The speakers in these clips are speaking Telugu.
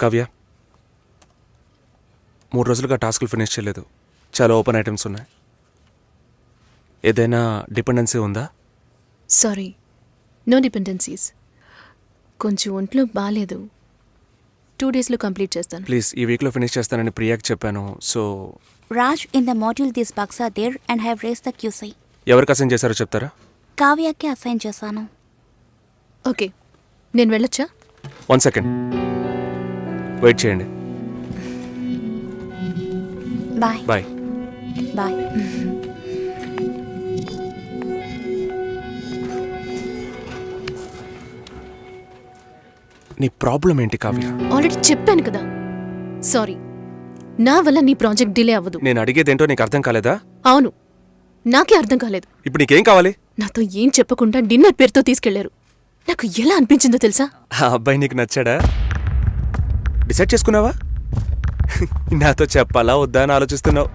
కావ్య 3 రోజులుగా టాస్కులు ఫినిష్ చేయలేదు. చాలా ఓపెన్ ఐటమ్స్ ఉన్నాయి. ఏదైనా డిపెండెన్సీ ఉందా? Sorry, no dependencies. కొంచెం ఒంట్లో బాగాలేదు. 2 డేస్లో కంప్లీట్ చేస్తాను. ప్లీజ్ ఈ వీక్లో ఫినిష్ చేస్తానని ప్రియాకి చెప్పాను. So Raj, in the module these bugs are there and have raised the QC. ఎవరికి అసైన్ చేశారో చెప్తారా? కావ్యకి అసైన్ చేశాను. ఓకే, నేను వెళ్ళొచ్చా? 1 సెకండ్ వెయిట్ చేయండి. Bye bye. బాయ్. నీ ప్రాబ్లం ఏంటి కావ్య? ఆల్రెడీ చెప్పాను కదా. సారీ, నా వల్ల నీ ప్రాజెక్ట్ డిలే అవ్వదు. నేను అడిగేదేంటో నీకు అర్థం కాలేదా? అవును, నాకే అర్థం కాలేదు. ఇప్పుడు నీకేం కావాలి? నాతో ఏం చెప్పకుండా డిన్నర్ పేరుతో తీసుకెళ్లారు. నాకు ఎలా అనిపించిందో తెలుసా? ఆ అబ్బాయి నీకు నచ్చాడా? డిసైడ్ చేసుకున్నావా? నాతో చెప్పాలా వద్దా అని ఆలోచిస్తున్నావు.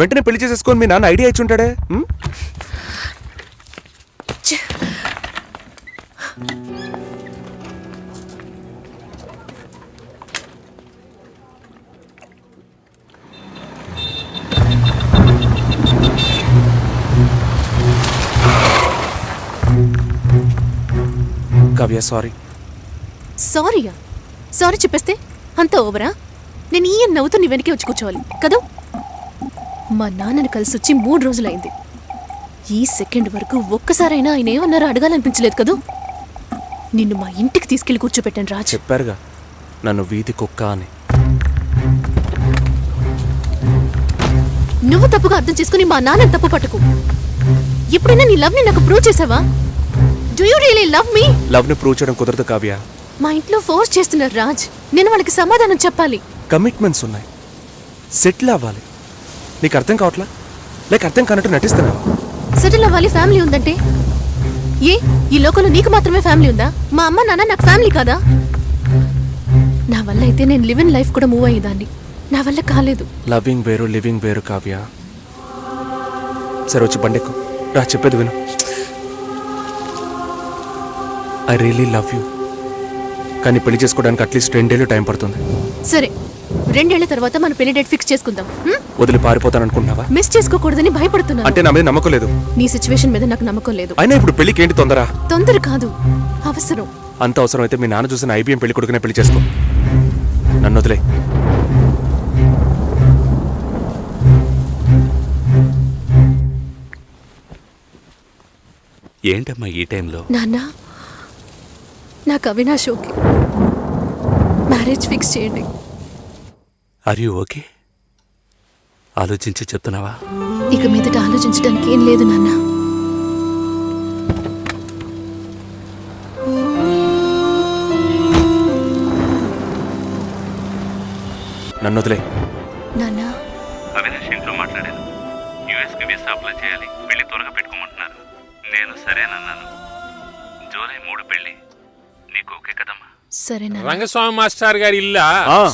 వెంటనే పెళ్లి చేసేసుకొని మీ నాన్న ఐడియా ఇచ్చి ఉంటాడే. కావ్య సారీ. సారీయా? సారీ చెప్పేస్తే అంత ఓవరా? నేను ఈ నవ్వుతూ నీ వెనకే వచ్చి కూర్చోవాలి కదా? మా నాన్నని కలిసి వచ్చి 3 రోజులైంది. ఈ సెకండ్ వరకు ఒక్కసారైనా ఆయన ఏమన్నారో అడగాలనిపించలేదు కదూ. నిన్ను మా ఇంటికి తీసుకెళ్లి కూర్చోపెట్టాను రాజ్. చెప్పారుగా నన్ను వీధి కుక్క అని. నువ్వు తప్పుగా అర్థం చేసుకుని మా నాన్నని తప్పు పట్టుకు. ఎప్పుడైనా నీ లవ్ ని నాకు ప్రూవ్ చేసావా? Do you really love me? Love ని ప్రూవ్ చేయడం కుదరదు కావ్య. మా ఇంట్లో ఫోర్స్ చేస్తున్నారు రాజ్. నేను వాళ్ళకి సమాధానం చెప్పాలి. కమిట్మెంట్స్ ఉన్నాయి, సెటిల్ అవ్వాలి. నీకు అర్థం కావట్లా? లేక అర్థం కానట్టు నటిస్తున్నావా? సెటిల్ అవ్వాలి, ఫ్యామిలీ ఉందంటే ఏ ఈ లోకంలో నీకు మాత్రమే ఫ్యామిలీ ఉందా? మా అమ్మ నాన్న నాకు ఫ్యామిలీ కాదా? నా వల్ల అయితే నేను లివ్ ఇన్ లైఫ్ కూడా మూవ్ అయ్యేదాన్ని. నా వల్ల కాలేదు. లవింగ్ వేరు, లివింగ్ వేరు కావ్య. సరే వచ్చి బండెక్కు రా, చెప్పేది విను. I really love you. కానీ పెళ్లి చేసుకోవడానికి అట్లీస్ట్ 2 ఏళ్ళు టైం పడుతుంది. సరే, 2 ఏళ్ల తర్వాత మన పెళ్లి డేట్ ఫిక్స్ చేసుకుందాం. వదిలి పారిపోతాననుకుంటున్నావా? మిస్ చేసుకోకూడదని భయపడుతున్నా. అంటే నా మీద నమ్మకం లేదు? నీ సిచ్యువేషన్ మీద నాకు నమ్మకం లేదు. అయినా ఇప్పుడు పెళ్లికి ఏంటి తొందర? తొందర కాదు, అవసరం. అంత అవసరం అయితే మీ నాన్న చూసిన IBM పెళ్లి కొడుకునే పెళ్లి చేసుకో. నన్ను వదిలే. ఏంటమ్మా ఈ టైంలో? నాన్న, నాకు అవినాష్ ఓకే. మ్యారేజ్ ఫిక్స్ చేయండి. Are you okay? ఆలోచించి చెప్తున్నావా? ఇక మీదట ఆలోచించడానికి ఏం లేదు నాన్న. నన్ను వదిలే. నాన్న, అవినాష్ ఇంట్లో మాట్లాడాను. యూఎస్కి వీసా అప్లై చేయాలి, పెళ్లి త్వరగా పెట్టుకోమంటున్నారు. నేను సరేనన్నాను. జూలై 3 పెళ్లి. నీకు ఓకే కదమ్మా? సరేనా? రంగస్వామి మాస్టర్ గారి ఇల్లా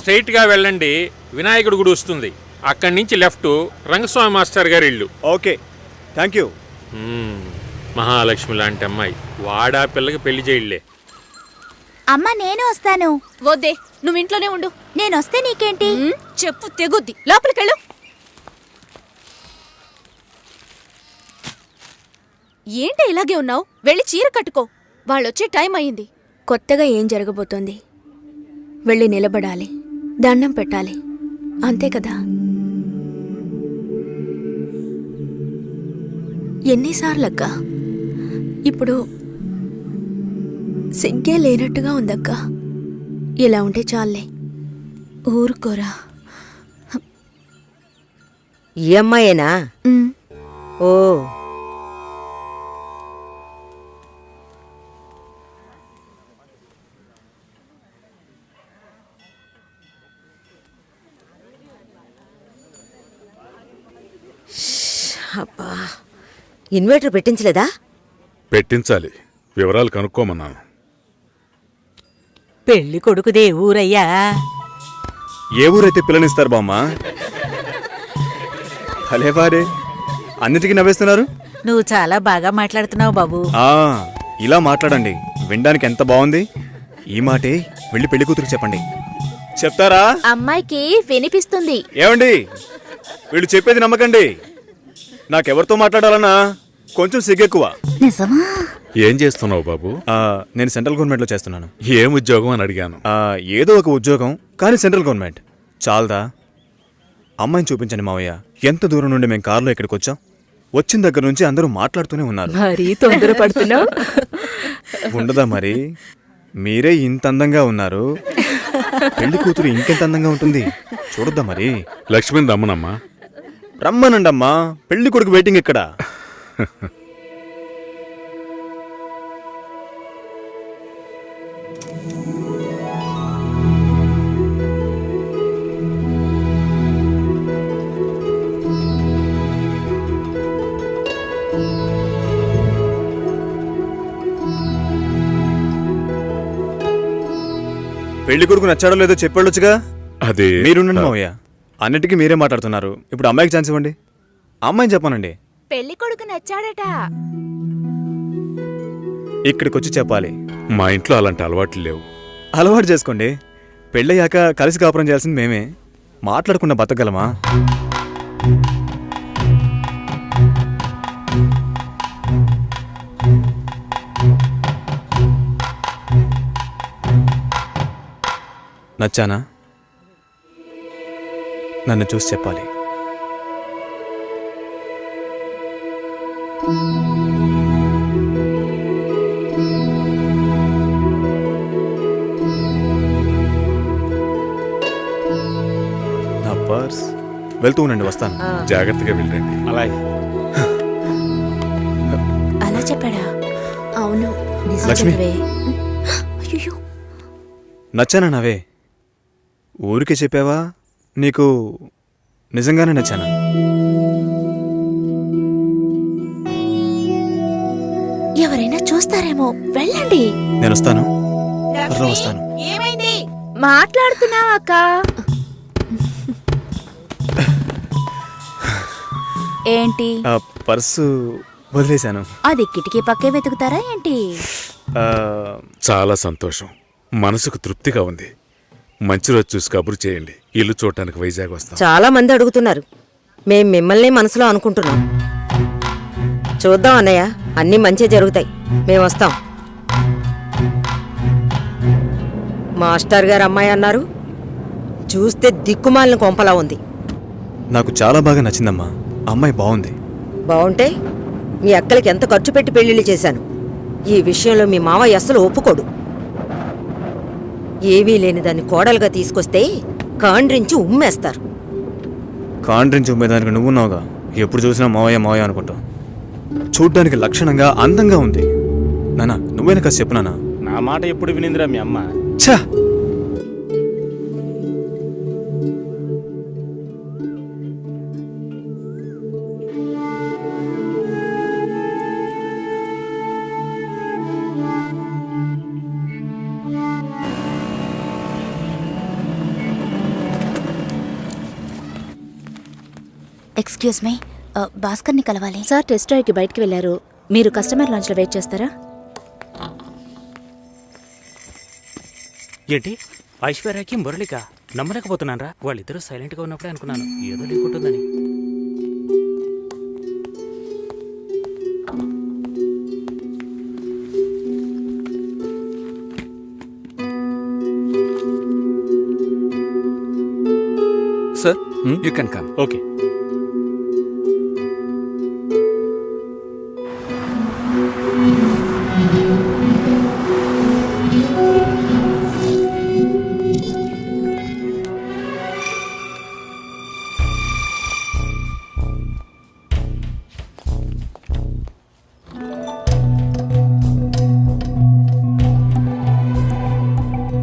స్ట్రైట్ గా వెళ్ళండి, వినాయకుడి గుడి వస్తుంది. అక్కడి నుంచి లెఫ్ట్ రంగస్వామి మాస్టర్ గారి ఇల్లు. Okay, thank you. మహాలక్ష్మి లాంటి అమ్మాయి, వాడా పిల్లకి పెళ్లి చేయలే. అమ్మ నేను వస్తాను. వద్దే, నువ్వు ఇంట్లోనే ఉండు. నేను వస్తే నీకేంటి? చెప్పు తెగుద్ది. లోపలికెళ్ళు. ఏంటి ఇలాగే ఉన్నావు? వెళ్ళి చీర కట్టుకో. వాళ్ళొచ్చే టైం అయింది. కొత్తగా ఏం జరగబోతోంది? వెళ్ళి నిలబడాలి, దండం పెట్టాలి, అంతే కదా. ఎన్నిసార్లక్కా? ఇప్పుడు సిగ్గే లేనట్టుగా ఉందక్కా. ఇలా ఉంటే చాలే. ఊరుకోరా. ఈ అమ్మాయేనా? ఓ, అబ్బా, ఇన్వర్టర్ పెట్టించలేదా? పెట్టించాలి, వివరాలు కనుక్కోమన్నాను. పెళ్లి కొడుకుదే ఊరయ్యా? ఏ ఊరైతే పిల్లనిస్తారు బామ్మ? భలేవారే, అన్నిటికీ నవ్వేస్తున్నారు. నువ్వు చాలా బాగా మాట్లాడుతున్నావు బాబు. ఇలా మాట్లాడండి, వినడానికి ఎంత బాగుంది. ఈ మాటే వెళ్ళి పెళ్లి కూతురికి చెప్పండి. చెప్తారా? అమ్మాయికి వినిపిస్తుంది. ఏమండి, వీళ్ళు చెప్పేది నమ్మకండి. నాకెవరితో మాట్లాడాలన్నా కొంచెం సిగ్గెక్కువ. నిజమా? ఏం చేస్తున్నావు బాబు? నేను సెంట్రల్ గవర్నమెంట్లో చేస్తున్నాను. ఏం ఉద్యోగం అని అడిగాను. ఏదో ఒక ఉద్యోగం, కానీ సెంట్రల్ గవర్నమెంట్. చాలదా? అమ్మాయిని చూపించండి మావయ్య. ఎంత దూరం నుండి మేము కారులో ఇక్కడికి వచ్చాం. వచ్చిన దగ్గర నుంచి అందరూ మాట్లాడుతూనే ఉన్నారు. మరీ తొందరపడుతున్నావు. ఉండదా మరి? మీరే ఇంత అందంగా ఉన్నారు, పెళ్లి కూతురు ఇంకెంత అందంగా ఉంటుంది. చూడొద్దా మరి? లక్ష్మిని దమ్మనమ్మా. రమ్మనండమ్మా, పెళ్లి కొడుకు వెయిటింగ్ ఇక్కడ. పెళ్లి కొడుకు నచ్చాడో లేదో చెప్పాడొచ్చుగా. అదే మీరుండండి మావయ్య, అన్నిటికీ మీరే మాట్లాడుతున్నారు. ఇప్పుడు అమ్మాయికి ఛాన్స్ ఇవ్వండి. అమ్మాయిని చెప్పానండి. పెళ్లి కొడుకు నచ్చాడట. ఇక్కడికి వచ్చి చెప్పాలి. మా ఇంట్లో అలాంటి అలవాట్లు లేవు. అలవాటు చేసుకోండి. పెళ్ళయ్యాక కలిసి కాపురం చేయాల్సింది మేమే. మాట్లాడకుండా బతకగలమా? నచ్చానా? నన్ను చూసి చెప్పాలి. నా పర్స్. వెళ్తూ ఉండండి, వస్తాను. జాగ్రత్తగా వెళ్ళండి. అలాగే. అలా చెప్పాడా? అవును. లక్ష్మి. అయ్యో, నచ్చానా నవే? ఊరికే చెప్పావా? నీకు నిజంగానే నచ్చానా? ఎవరైనా చూస్తారేమో, వెళ్ళండి. నేను వస్తాను, త్వరలో వస్తాను. ఏమైంది? మాట్లాడుతున్నావా అక్క? ఏంటి? పర్సు వదిలేశాను. అది కిటికీ పక్కే వెతుకుతారా ఏంటి? చాలా సంతోషం, మనసుకు తృప్తిగా ఉంది. మంచి రోజు చూసి కబురు చేయండి. ఇల్లు చూడటానికి వైజాగ్ వస్తాం. చాలా మంది అడుగుతున్నారు. మేం మిమ్మల్ని మనసులో అనుకుంటున్నాం. చూద్దాం అన్నయ్య, అన్నీ మంచి జరుగుతాయి. మేము వస్తాం. మాస్టర్ గారు అమ్మాయి అన్నారు, చూస్తే దిక్కుమాలిన కొంపలా ఉంది. నాకు చాలా బాగా నచ్చిందమ్మా. అమ్మాయి బాగుంది. బావుంటే మీ అక్కలకి ఎంత ఖర్చు పెట్టి పెళ్లిళ్ళు చేశాను. ఈ విషయంలో మీ మావయ్య అస్సలు ఒప్పుకోడు. ఏవీ లేని దాన్ని కోడలుగా తీసుకొస్తే కాండ్రించి ఉమ్మేస్తారు. కాండ్రించి ఉమ్మేదానికి నువ్వున్నావుగా. ఎప్పుడు చూసినా మావయ్య మావయ్య అనుకుంటావు. చూడ్డానికి లక్షణంగా అందంగా ఉంది. నానా, నువ్వైనా కాస్త చెప్పు నానా. నా మాట ఎప్పుడు వినిందిరా మీ అమ్మ? ఛా! ఎక్స్క్యూజ్ మీ, భాస్కర్ని కలవాలి. సార్ టెస్ట్ డ్రైవ్కి బయటికి వెళ్ళారు. మీరు కస్టమర్ లాంచ్లో వెయిట్ చేస్తారా? ఏంటి ఐశ్వర్యకి మురళిక? నమ్మలేకపోతున్నానరా. వాళ్ళిద్దరూ సైలెంట్గా ఉన్నప్పుడే అనుకున్నాను ఏదో లేకుంటుందని. Sir, you can come. Okay.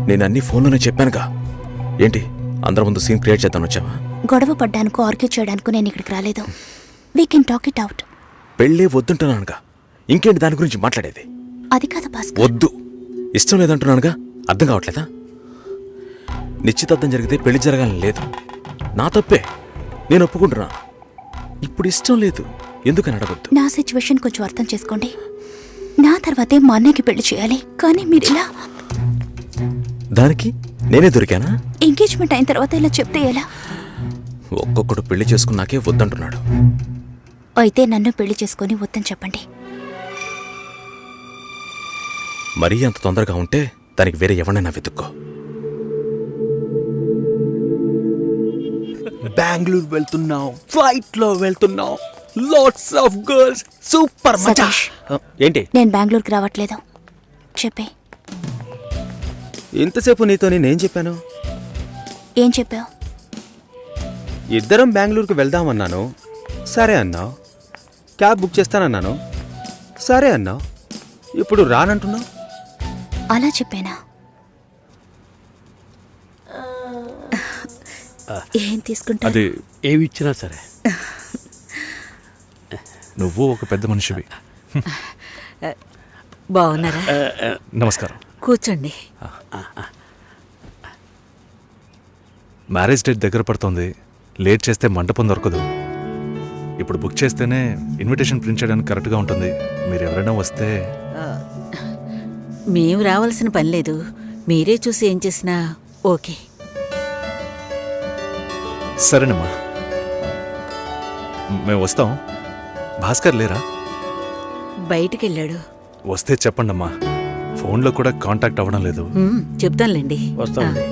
నేను అన్ని ఫోన్లోనే చెప్పానుగా. ఏంటి అందరి ముందు సీన్ క్రియేట్ చేద్దాను వచ్చావా? గొడవ పడ్డానుకో, ఆర్గ్యూ చేయడానికి నేను ఇక్కడికి రాలేదు. We can talk it out. పెళ్ళే వద్దుంటున్నానుగా, ఇంకేంటి దాని గురించి మాట్లాడేది? అది కాదు భాస్కర్. వద్దు, ఇష్టం లేదంటున్నానుగా. అర్థం కావట్లేదా? నిశ్చితార్థం జరిగితే పెళ్లి జరగాలని లేదు. నా తప్పే, నేను ఒప్పుకుంటున్నా. ఇప్పుడు ఇష్టం లేదు, ఎందుకని అడగొద్దు. నా సిచ్యువేషన్ కొంచెం అర్థం చేసుకోండి. నా తర్వాతే మా అన్నయ్యకి పెళ్లి చేయాలి, కానీ మీరు ఇలా. దానికి నేనే దొరికానా? ఎంగేజ్మెంట్ అయిన తర్వాత ఇలా చెప్తే ఎలా? ఒక్కొక్కడు పెళ్లి చేసుకున్నాకే వద్దంటున్నాడు. అయితే నన్ను పెళ్లి చేసుకొని వద్దని చెప్పండి. మరీ అంత తొందరగా ఉంటే దానికి వేరే ఎవరినైనా వెతుక్కో. బెంగళూరు వెళ్తున్నాం, ఫ్లైట్ లో వెళ్తున్నాం, లాట్స్ ఆఫ్ గర్ల్స్, సూపర్ మచా. సతీష్, ఏంటి నేను బెంగళూరుకి రావట్లేదు. చెప్పే. ఇంతసేపు నీతో నేనేం చెప్పాను? ఏం చెప్పావు? ఇద్దరం బెంగళూరుకు వెళ్దామన్నాను, సరే అన్నావు. క్యాబ్ బుక్ చేస్తానన్నాను, సరే అన్నావు. ఇప్పుడు రానంటున్నావు. అలా చెప్పానా? ఏం తీసుకుంటా? అది ఏమి ఇచ్చినా సరే. నువ్వు ఒక పెద్ద మనిషివి. బాగున్నారా? నమస్కారం. కూర్చోండి. మ్యారేజ్ డేట్ దగ్గర పడుతోంది. లేట్ చేస్తే మంటపం దొరకదు. ఇప్పుడు బుక్ చేస్తేనే ఇన్విటేషన్ ప్రింట్ చేయడానికి కరెక్ట్గా ఉంటుంది. మీరు ఎవరైనా వస్తే. మేము రావాల్సిన పని లేదు, మీరే చూసి ఏం చేసినా ఓకే. సరేనమ్మా, మేము వస్తాం. భాస్కర్ లేరా? బయటికి వెళ్ళాడు. వస్తే చెప్పండమ్మా. ఫోన్లో కూడా కాంటాక్ట్ అవ్వడం లేదు. చెప్తానులేండి. వస్తామండి.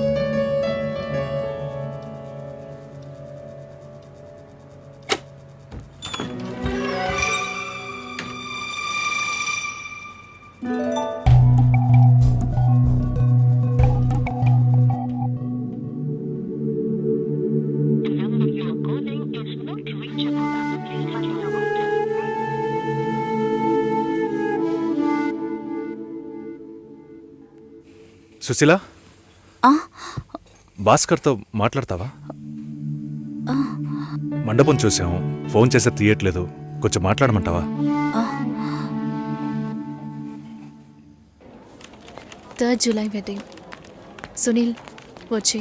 సుశీల, ఆ? భాస్కర్తో మాట్లాడతావా? మండపం చూసాం, ఫోన్ చేస్తే తీయట్లేదు. కొంచెం మాట్లాడమంటావా? 3rd July wedding. సునీల్ వచ్చి.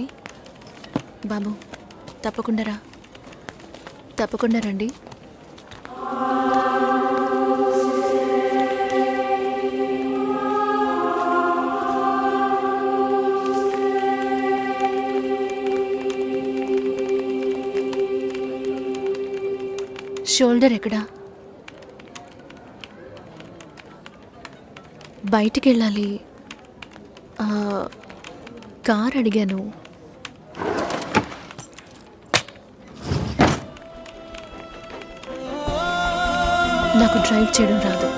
బాబు తప్పకుండా రా. తప్పకుండా రండి. షోల్డర్ ఎక్కడా? బయటికి వెళ్ళాలి. కార్ అడిగాను. నాకు డ్రైవ్ చేయడం రాదు.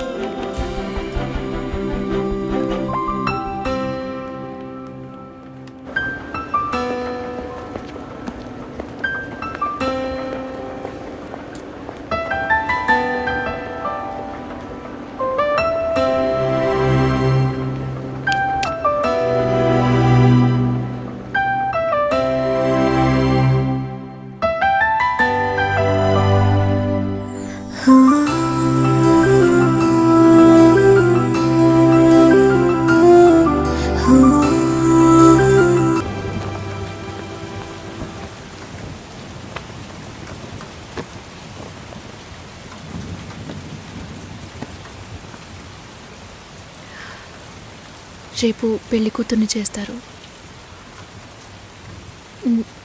రేపు పెళ్లి కూతుర్ని చేస్తారు.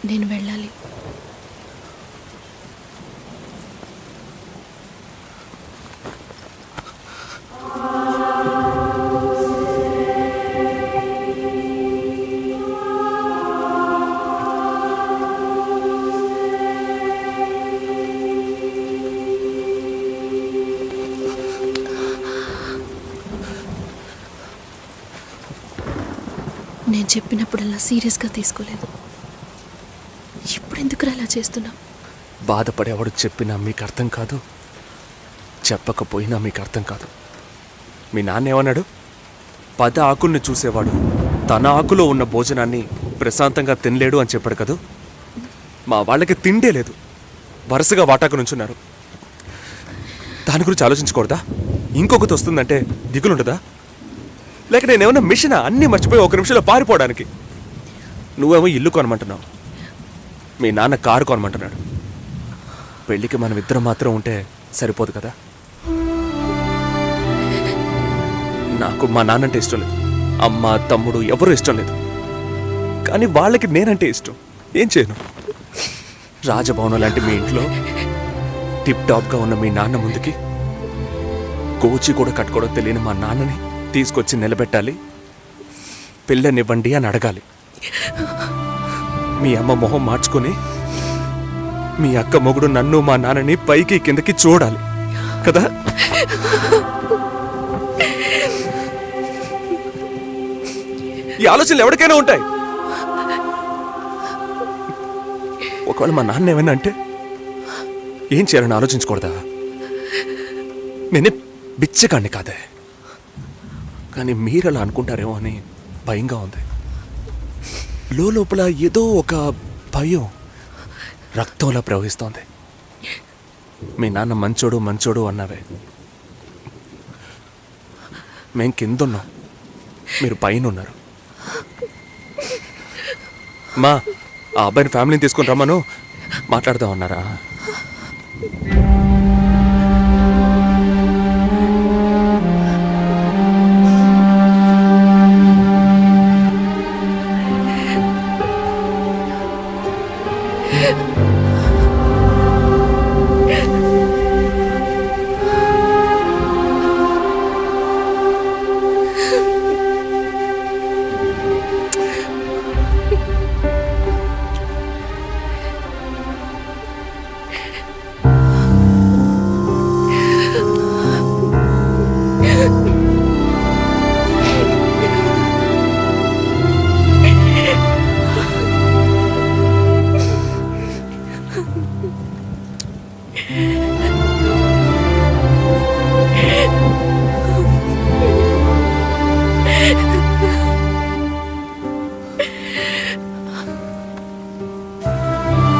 నేను వెళ్ళాలి. నేను చెప్పినప్పుడల్లా సీరియస్గా తీసుకోలేదు. ఇప్పుడు ఎందుకు అలా చేస్తున్నావు? బాధపడేవాడు చెప్పినా మీకు అర్థం కాదు, చెప్పకపోయినా మీకు అర్థం కాదు. మీ నాన్న ఏమన్నాడు? 10 ఆకుల్ని చూసేవాడు తన ఆకులో ఉన్న భోజనాన్ని ప్రశాంతంగా తినలేడు అని చెప్పాడు కదా. మా వాళ్ళకి తిండే లేదు, వరుసగా వాటాకు నుంచున్నారు. దాని గురించి ఆలోచించకూడదా? ఇంకొకటి వస్తుందంటే దిగులుంటుందా? లేక నేనేమన్నా మిషనా అన్నీ మర్చిపోయి 1 నిమిషంలో పారిపోవడానికి? నువ్వేమో ఇల్లు కొనమంటున్నావు, మీ నాన్న కారు కొనమంటున్నాడు. పెళ్ళికి మనం ఇద్దరం మాత్రం ఉంటే సరిపోదు కదా. నాకు మా నాన్నంటే ఇష్టం లేదు, అమ్మ తమ్ముడు ఎవరూ ఇష్టం లేదు. కానీ వాళ్ళకి నేనంటే ఇష్టం. ఏం చేయను? రాజభవనం లాంటి మీ ఇంట్లో టిప్ టాప్గా ఉన్న మీ నాన్న ముందుకి కోచి కూడా కట్టుకోవడం తెలియని మా నాన్నని తీసుకొచ్చి నిలబెట్టాలి, పిల్లనివ్వండి అని అడగాలి. మీ అమ్మ మొహం మార్చుకొని మీ అక్క మొగుడు నన్ను మా నాన్నని పైకి కిందకి చూడాలి కదా? ఈ ఆలోచనలు ఎవరికైనా ఉంటాయి. ఒకవేళ మా నాన్న ఏమైనా అంటే ఏం చేయాలని ఆలోచించకూడదా? నేనే బిచ్చగాడిని కాదే, కానీ మీరు అలా అనుకుంటారేమో అని భయంగా ఉంది. లోపల ఏదో ఒక భయం రక్తంలా ప్రవహిస్తోంది. మీ నాన్న మంచోడు మంచోడు అన్నావే, మేం కిందున్నాం, మీరు పైన ఉన్నారు. మా ఆ అబ్బాయిని ఫ్యామిలీని తీసుకుని రమ్మను మాట్లాడదాం అన్నారా?